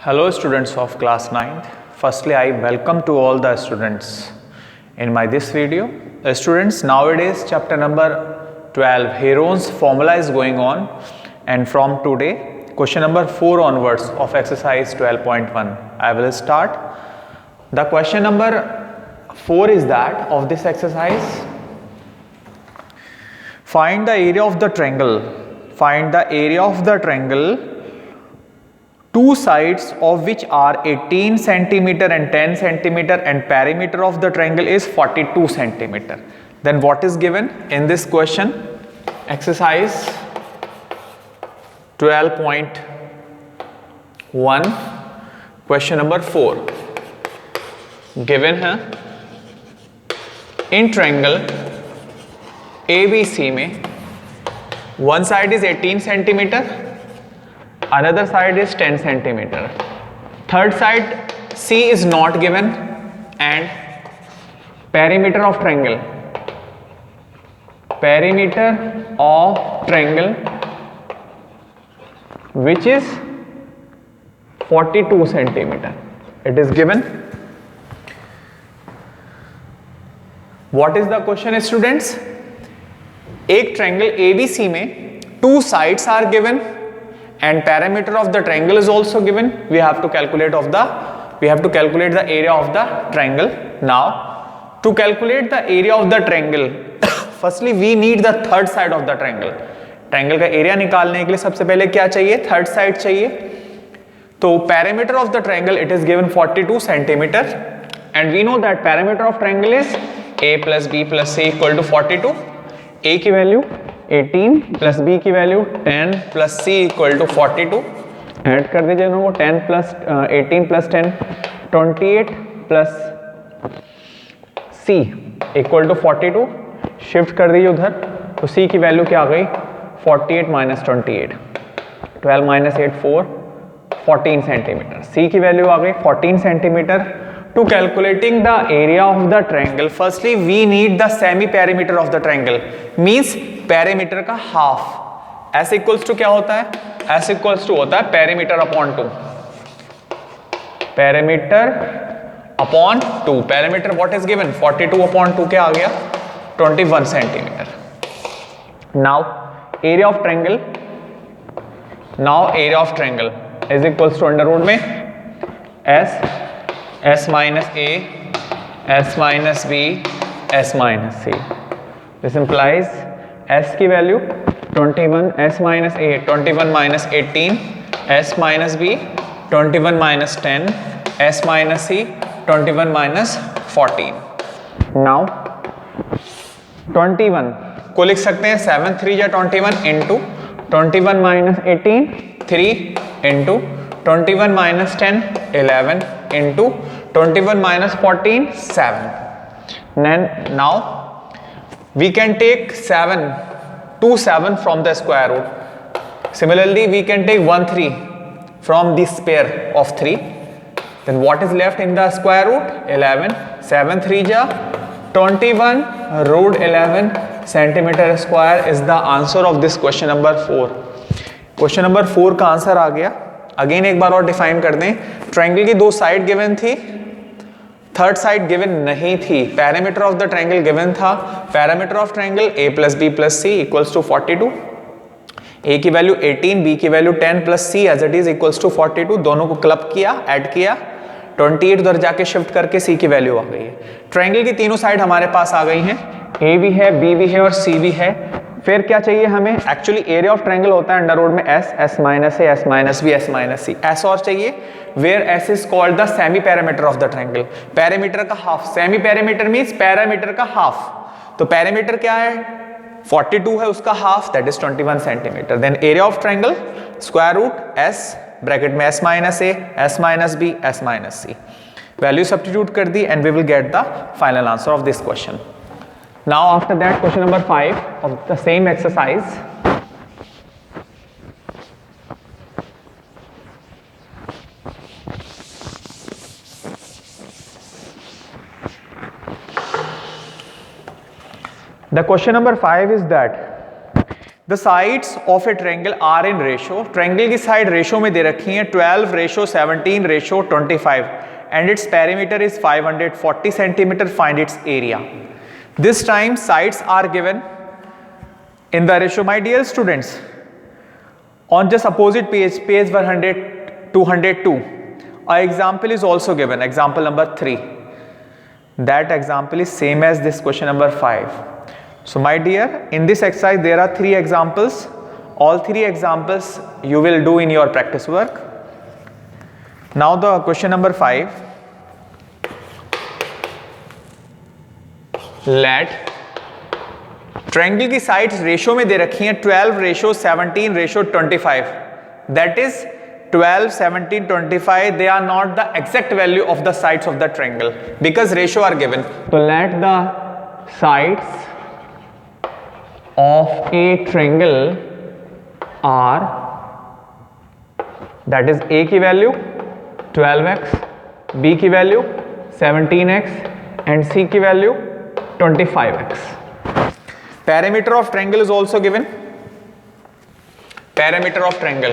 Hello students of class 9th. Firstly, I welcome to all the students in my this video. Students, nowadays chapter number 12 Heron's formula is going on, and from today question number 4 onwards of exercise 12.1 I will start. The question number 4 is that of this exercise, find the area of the triangle. Find the area of the triangle, two sides of which are 18 centimeter and 10 centimeter, and perimeter of the triangle is 42 centimeter. Then what is given in this question? Exercise 12.1 question number 4 given है in triangle ABC में one side is 18 centimeter, another side is 10 centimeter, third side C is not given, and perimeter of triangle which is 42 centimeter, it is given. What is the question students? एक triangle ABC में two sides are given and perimeter of the triangle is also given. We have to calculate the area of the triangle. Now to calculate the area of the triangle firstly we need the third side of the triangle. Triangle का area निकालने के लिए सबसे पहले क्या चाहिए? Third side चाहिए. तो perimeter of the triangle it is given 42 centimeter, and we know that perimeter of triangle is a plus b plus c equal to 42. A की वैल्यू 18 प्लस b की value 10 plus c equal to 42. Add कर दीजिए दोनों को. 10 plus 18 plus 10 28 plus c equal to 42. Shift कर दीजिए उधर, तो c की वैल्यू क्या आ गई? 48 माइनस 28, 12 माइनस 8 4, 14 सेंटीमीटर. c की वैल्यू आ गई 14 centimetre. To calculating the area of the triangle, firstly we need the semi perimeter of the triangle, means perimeter का half. S equals to क्या होता है? S equals to होता है perimeter upon 2. Perimeter upon 2. Perimeter what is given? 42 upon 2 क्या आ गया? 21 centimeter. Now area of triangle. Now area of triangle is equals to under root में S minus A, S minus B, S minus C. This implies S की value 21, S minus A 21 minus 18, S minus B 21 minus 10, S minus C 21 minus 14. Now 21 को लिख सकते हैं 7 3 या 21 into 21 minus 18 3 into 21 minus 10 11 into 21 minus 14 7. Then now we can take 7 from the square root. Similarly we can take 1 3 from this pair of 3. Then what is left in the square root? 11. 7 3 ja 21 root 11 centimeter square is the answer of this question number 4. Question number 4 का answer आ गया. Again एक बार और define कर दें. Triangle की दो side given थी, third side given नहीं थी. Parameter of the triangle given था. Parameter of triangle a plus B plus सी इक्वल्स टू 42. a की वैल्यू 18, b की value 10 plus c as it is equals to 42. दोनों को क्लब किया, ऐड किया, 28 उधर जाके शिफ्ट करके c की वैल्यू आ गई है. ट्रायंगल की तीनों साइड हमारे पास आ गई हैं. a भी है, b भी है और c भी है. फिर क्या चाहिए हमें? एक्चुअली एरिया ऑफ ट्रायंगल होता है अंडर रूट में s minus a, s minus b, s minus c. s और चाहिए where s is called the semi parameter of the triangle. Parameter का half. Semi parameter means parameter का half. तो parameter क्या है? 42 है, उसका half that is 21 centimetre. Then area of triangle square root s bracket में s minus a, s minus b, s minus c. Value substitute कर दी and we will get the final answer of this question. Now after that question number 5 of the same exercise. The question number 5 is that the sides of a triangle are in ratio, triangle की side ratio में दे रखी है 12:17:25 and its perimeter is 540 centimetre, find its area. This time sides are given in the ratio. My dear students, on just opposite page 202, a example is also given, example number 3. That example is same as this question number 5. So my dear, in this exercise there are 3 examples. All 3 examples you will do in your practice work. Now the question number 5. Let triangle की sides ratio में दे रखी हैं 12:17:25, that is 12:17:25. They are not the exact value of the sides of the triangle because ratio are given. तो let the sides of a triangle are, that is A की value 12x, B की value 17x and C की value 25x. Perimeter of triangle is also given. Perimeter of triangle.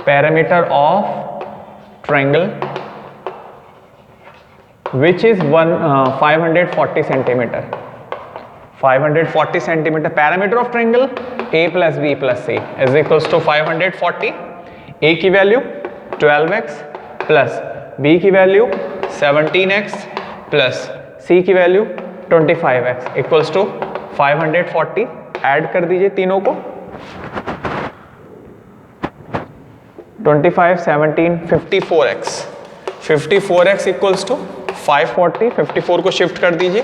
Perimeter of triangle, which is 540 centimeter. 540 centimeter. Perimeter of triangle A plus B plus C is equals to 540. A की value 12x plus B की value 17x plus C की value 25x equals to 540. Add कर दीजिए तीनों को. 25, 17, 54x. 54x equals to 540. 54 को shift कर दीजिए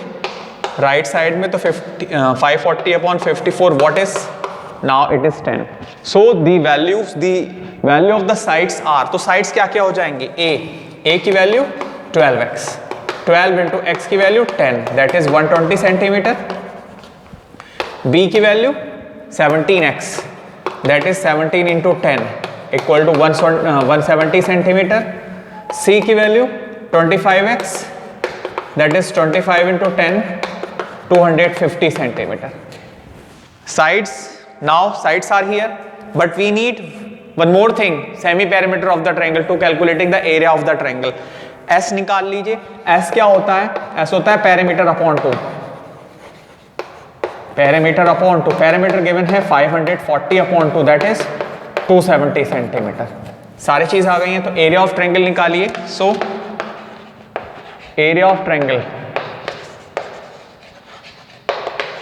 राइट साइड में, तो 540/54 what is now it is 10. So the value of the sides are, तो साइड्स क्या क्या हो जाएंगी? ए की वैल्यू 12x, 12 इंटू एक्स की value 10, that is 120 centimetre. B की value 17x, that is 17 into 10 equal to 170 centimetre. C की value 25x, that is 25 into 10 250 centimetre. Sides, now sides are here, but we need one more thing, semi perimeter of the triangle to calculating the area of the triangle. S निकाल लीजिए. S क्या होता है? S होता है perimeter upon 2. Perimeter upon 2. Perimeter given है 540/2, that is 270 centimetre. सारी चीज आ गई हैं, तो एरिया ऑफ ट्रायंगल निकालिए. So area of triangle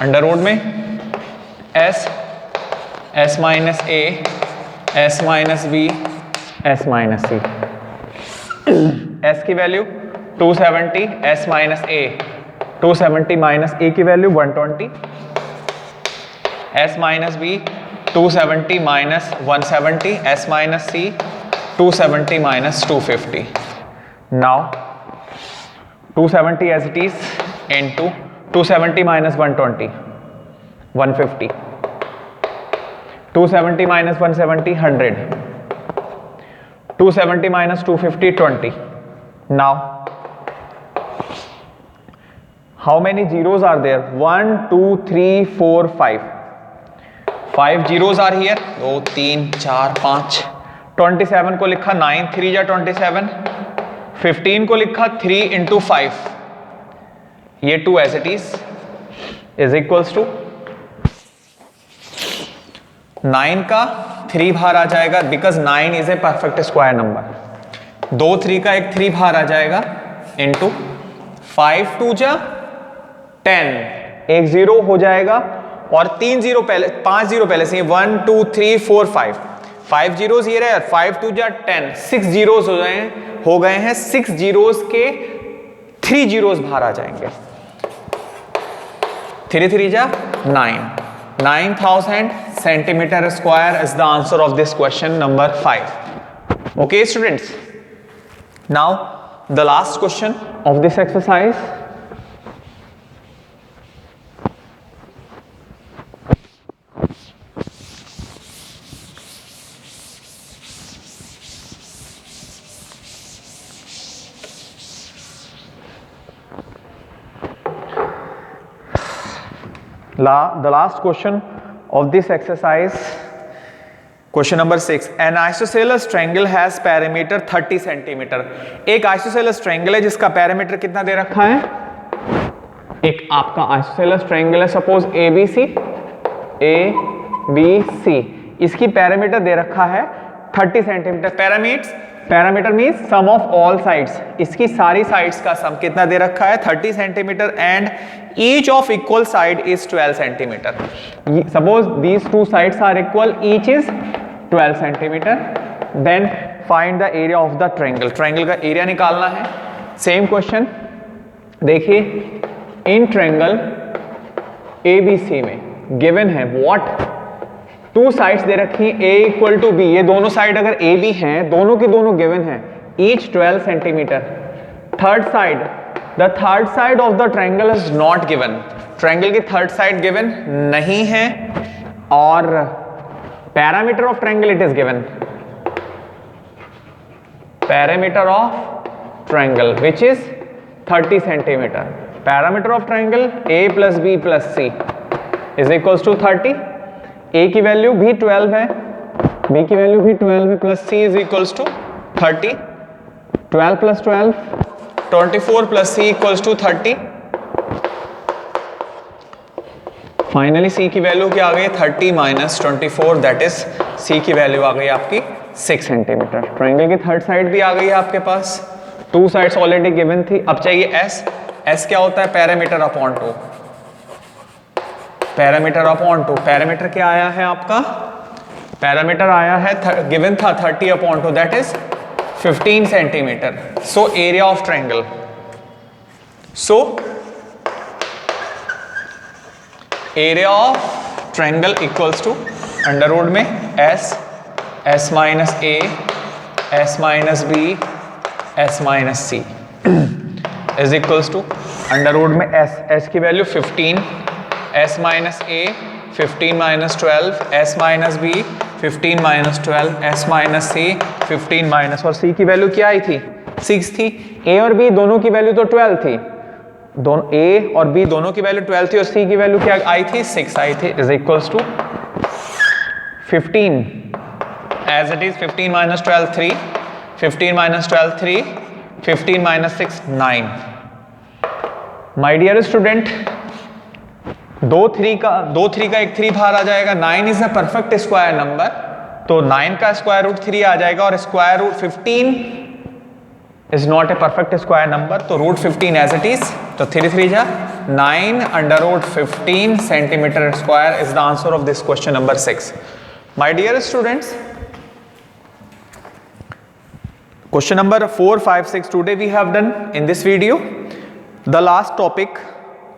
under root में S minus A, S minus B, S minus C. S की value 270, S minus A 270 minus A की value 120, S minus B 270 minus 170, S minus C 270 minus 250. Now 270 as it is into 270 minus 120 150, 270 minus 170 100, 270 minus 250 20. Now how many zeros are there? 1 2 3 4 5. 5 zeros are here. 2 3 4 5. 27 को लिखा 9 3 या 27. 15 को लिखा 3 into 5. ये 2 as it is equals to 9 का 3 बाहर आ जाएगा because 9 is a perfect square number. 2 3 का एक 3 बाहर आ जाएगा इंटू 5 2 जा 10, एक 0 हो जाएगा और 3 0 पहले, 5 0 पहले से 1 2 3 4 5 5 जीरोस ये रहे. 5 2 जा 10, 6 जीरोस हो गए हैं. 6 जीरोस के 3 जीरोस बाहर आ जाएंगे. 3 3 जा 9. 9000 centimeter square is the answer of this question number 5. Okay students, now the last question of this exercise. The last question of this exercise, question number 6. An isosceles triangle has perimeter 30 cm. एक isosceles triangle है जिसका perimeter कितना दे रखा है? एक आपका isosceles triangle है suppose ABC, इसकी perimeter दे रखा है 30 cm. Parameter means sum of all sides, इसकी सारी साइड्स का सम कितना दे रखा है 30 centimetre and each of equal side is 12 centimetre. Suppose these two sides are equal, each is 12 centimetre. Then find the area of the triangle. Triangle का area निकालना है. Same question देखिए, इन ट्रायंगल एबीसी में given है what, two sides दे रखी a equal to be, ये दोनों साइड अगर ए बी हैं, दोनों की दोनों गिवन है, each 12 centimetre. Third side, the third side of the triangle is not given. Triangle की थर्ड साइड गिवन नहीं है और parameter of triangle it is given. Parameter of triangle which is 30 centimetre. Parameter of triangle a plus B plus C is equals to 30. a की value भी 12 है, b की value भी 12 है, plus c is equals to 30. 12 plus 12 24 plus c equals to 30. Finally c की value क्या आ गई 30 माइनस 24, दैट इज c की वैल्यू आ गई आपकी 6 सेंटीमीटर. ट्रायंगल की थर्ड साइड भी आ गई है आपके पास, टू साइड्स ऑलरेडी गिवन थी. अब चाहिए s क्या होता है parameter upon 2. Parameter upon 2, parameter क्या आया है आपका, पैरामीटर आया है गिवन था 30 upon 2, that is 15 centimetre. So area of triangle, so area of triangle equals to under root में s minus a, s minus b, s minus c is equals to under root में s की value 15, s minus a 15 minus 12, s minus b 15 minus 12, s minus c 15 minus, और c की value क्या आई थी 6 थी. a और b दोनों की वैल्यू तो 12 थी, दोनों a और b दोनों की वैल्यू 12 थी और c की वैल्यू क्या आई थी 6 आई थी. Is equals to 15 as it is 15 minus 12 3, 15 minus 12 3, 15 minus 6 9. My dear student, दो थ्री का एक 3 बाहर आ जाएगा. 9 is a perfect square number, तो 9 का स्क्वायर रूट 3 आ जाएगा और square root 15 is not a perfect square number, तो रूट 15 एज इट इज. तो 3 3 जा 9 under root 15 centimetre square is the answer of this question number 6. My dear students, question number 4 5 6 today we have done in this video. The last topic,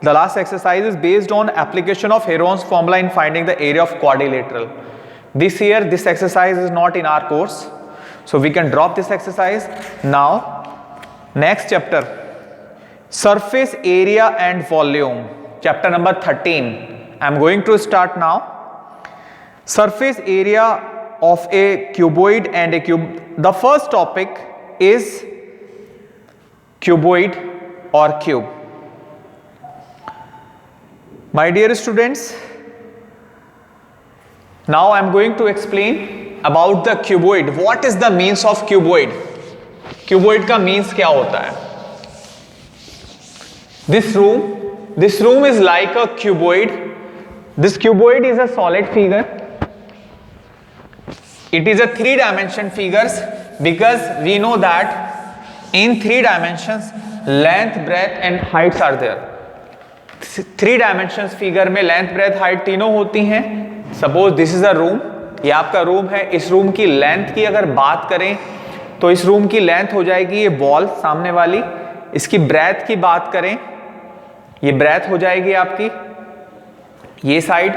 the last exercise is based on application of Heron's formula in finding the area of quadrilateral. This year this exercise is not in our course, so we can drop this exercise. Now next chapter, surface area and volume, chapter number 13. I am going to start now. Surface area of a cuboid and a cube. The first topic is cuboid or cube. My dear students, now I am going to explain about the cuboid. What is the means of cuboid? Cuboid का means क्या होता है? This room is like a cuboid. This cuboid is a solid figure. It is a 3-dimension figures because we know that in 3 dimensions length, breadth and heights are there. 3 dimensions figure में length breadth height तीनों होती हैं. Suppose this is a room, ये आपका room है. इस room की length की अगर बात करें तो इस रूम की लेंथ हो जाएगी ये वॉल सामने वाली. इसकी ब्रेथ की बात करें, ये ब्रेथ हो जाएगी आपकी ये साइड,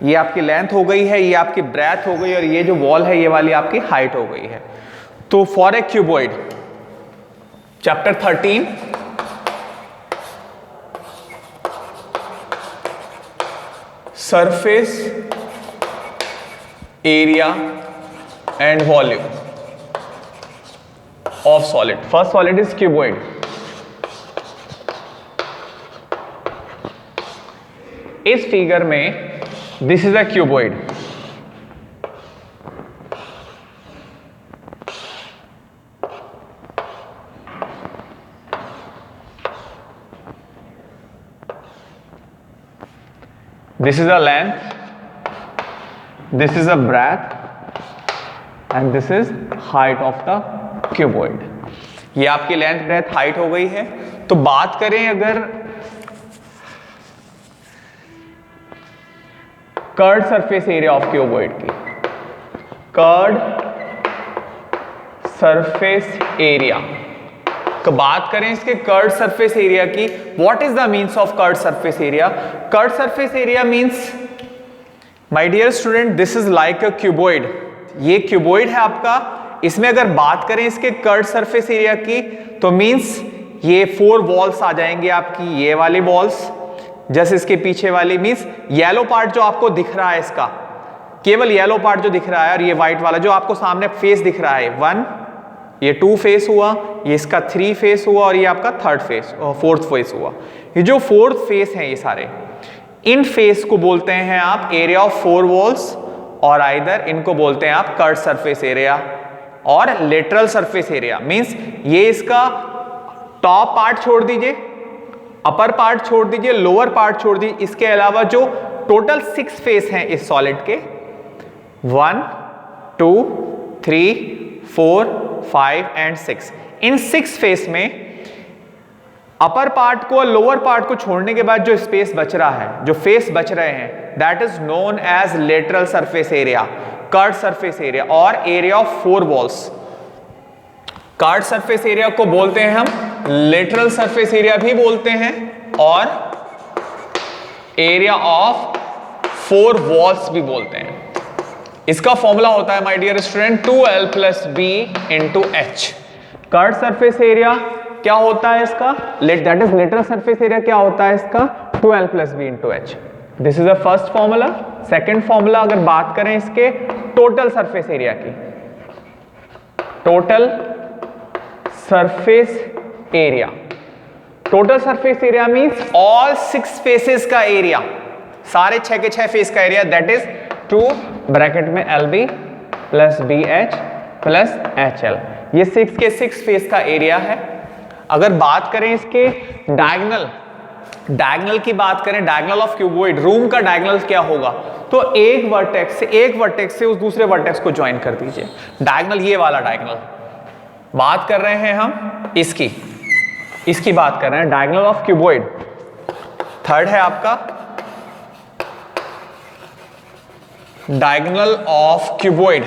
ये आपकी लेंथ हो गई है, ये आपकी ब्रेथ हो गई और ये जो वॉल है ये वाली आपकी हाइट हो गई है. तो for a cuboid, chapter 13 surface area and volume of solid. First solid is cuboid. इस फिगर में this is a cuboid, this is a length, this is a breadth and this is height of the cuboid. ये आपकी length breadth height हो गई है। तो बात करें अगर curved surface area of cuboid की, कर्ड सरफेस एरिया तो बात करें इसके कर्ड सरफेस एरिया की, what is the means of curved surface area? Curved surface area means, my dear student, this is like a cuboid. ये cuboid है आपका, इसमें अगर बात करें इसके कर्ड सरफेस एरिया की तो मीन्स ये 4 वॉल्स आ जाएंगे आपकी, ये वाली वॉल्स जैसे इसके पीछे वाली, मीन्स येलो पार्ट जो आपको दिख रहा है इसका, केवल येलो पार्ट जो दिख रहा है, और ये व्हाइट वाला जो आपको सामने फेस दिख रहा है, 1, ये 2 फेस हुआ, ये इसका 3 फेस हुआ और ये आपका 3rd फेस और 4th फेस हुआ। ये जो 4th फेस हैं ये सारे, इन फेस को बोलते हैं आप एरिया ऑफ 4 वॉल्स, और आइदर इनको बोलते हैं आप कर्ड सरफेस एरिया और लेटरल सरफेस एरिया। मींस ये इसका टॉप पार्ट छोड़ दीजिए, अपर पार्ट छोड़ दीजिए, लोअर पार्ट छोड़ दीजिए, इसके अलावा जो टोटल 6 फेस हैं इस सॉलिड के, 1, 2, 3, 4, 5 एंड 6, इन 6 फेस में अपर पार्ट को और लोअर पार्ट को छोड़ने के बाद जो स्पेस बच रहा है, जो फेस बच रहे हैं, that is known as lateral surface area, curved surface area और area of 4 walls. Curved surface area को बोलते हैं हम लेटरल सरफेस एरिया भी बोलते हैं, और एरिया ऑफ 4 वॉल्स भी बोलते हैं। इसका फॉर्मूला होता है my dear student 2l + b × h। Curved surface area क्या होता है इसका, that is lateral surface area क्या होता है इसका, 2l + b × h। This is the first formula. Second formula अगर बात करें इसके टोटल सरफेस एरिया की, total surface area, total surface area means all 6 faces का एरिया, सारे 6 के 6 फेस का एरिया, दैट इज 2 ब्रैकेट में lb + bh + hl। ये 6 के 6 फेस का एरिया है। अगर बात करें इसके डायगोनल की बात करें, डायगोनल ऑफ क्यूबॉइड, रूम का डायगोनल क्या होगा, तो एक वर्टेक्स से उस दूसरे वर्टेक्स को ज्वाइन कर दीजिए। डायगोनल ये वाला डायगोनल बात कर रहे हैं हम, इसकी बात कर रहे हैं, डायगोनल ऑफ क्यूबॉइड। थर्ड है आपका डायगोनल ऑफ क्यूबॉइड,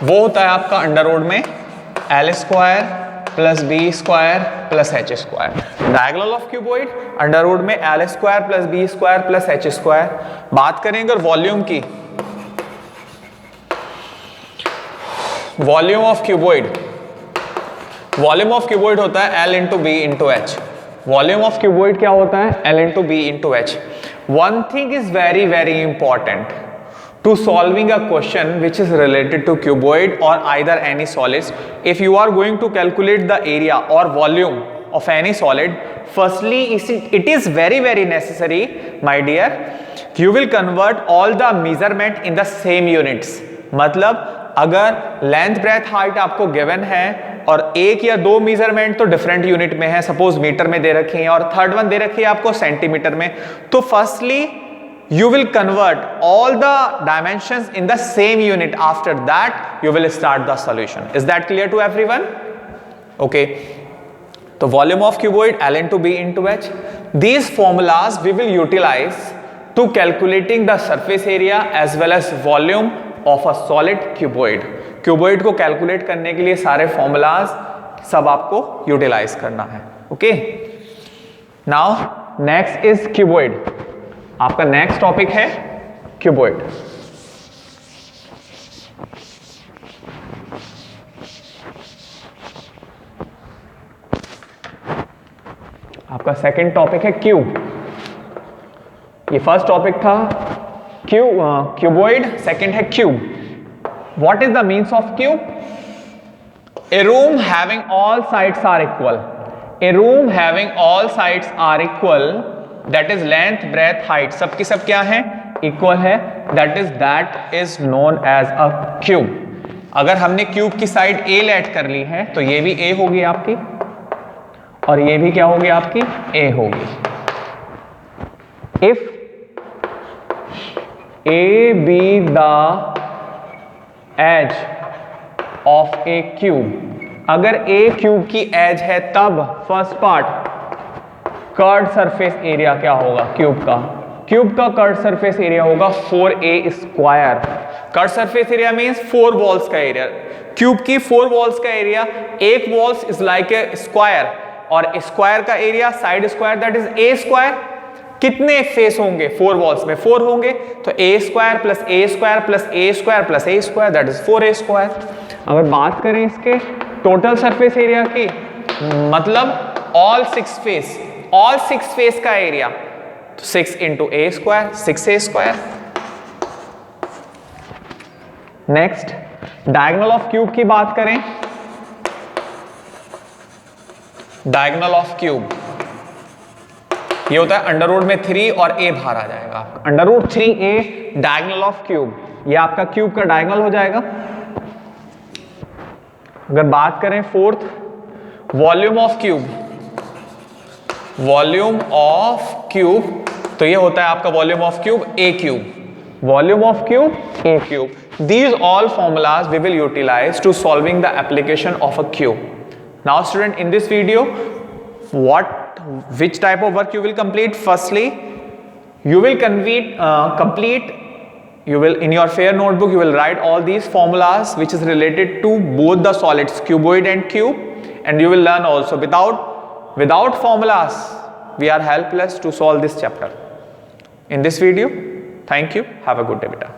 वो होता है आपका अंडर रूट में l² + b² + h²। Diagonal of cuboid under root में l² + b² + h²। बात करेंगे अगर वॉल्यूम की, वॉल्यूम ऑफ क्यूबॉइड होता है l × b × h। Volume of cuboid क्या होता है, l × b × h। One thing is very very important to solving a question which is related to cuboid or either any solids. If you are going to calculate the area or volume of any solid, firstly it is very very necessary my dear, you will convert all the measurement in the same units। मतलब अगर length breadth height आपको given है और 1 या 2 measurement तो different unit में है, suppose metre में दे रखी है और थर्ड वन दे रखी है आपको सेंटीमीटर में, तो firstly you will convert all the dimensions in the same unit, after that you will start the solution। Is that clear to everyone? Okay, so volume of cuboid l × b × h, these formulas we will utilize to calculating the surface area as well as volume of a solid cuboid। Cuboid को calculate करने के लिए सारे formulas सब आपको utilize करना है। Okay, now next is cuboid. आपका नेक्स्ट टॉपिक है क्यूबॉइड। आपका सेकंड टॉपिक है क्यूब। ये फर्स्ट टॉपिक था क्यूबॉइड, सेकंड है cube. What is the means of cube? A room having all sides are equal, a room having all sides are equal that is length breadth height सबकी सब क्या है, equal है, that is known as a cube. अगर हमने cube की side ए late कर ली है तो ये भी ए होगी आपकी और ये भी क्या होगी आपकी, ए होगी। If a be the edge of a cube, अगर ए क्यूब की एज है तब first part curved surface area क्या होगा क्यूब का, क्यूब का कर्व्ड सरफेस एरिया होगा 4a square. Curved surface area means 4 walls का एरिया, क्यूब की 4 वॉल्स का एरिया, एक walls is like a square और स्क्वायर का area side square that is a square. कितने फेस होंगे 4 वॉल्स में, 4 होंगे, तो a square plus a square plus a square plus a square that is 4a square. अगर बात करें इसके टोटल सरफेस एरिया की, मतलब ऑल 6 फेस का एरिया, तो 6 into a square 6a square. Next diagonal of cube की बात करें, डायगोनल ऑफ क्यूब ये होता है अंडर रूट में 3 और a बाहर आ जाएगा, under root 3a diagonal of cube, ये आपका क्यूब का डायगोनल हो जाएगा। अगर बात करें fourth, volume of cube, volume of cube तो ये होता है आपका volume of cube A cube, volume of cube A cube. These all formulas we will utilize to solving the application of a cube. Now student, in this video which type of work you will complete? Firstly, you will you will in your fair notebook you will write all these formulas which is related to both the solids cuboid and cube, and you will learn also without formulas we are helpless to solve this chapter. In this video, thank you, have a good day beta.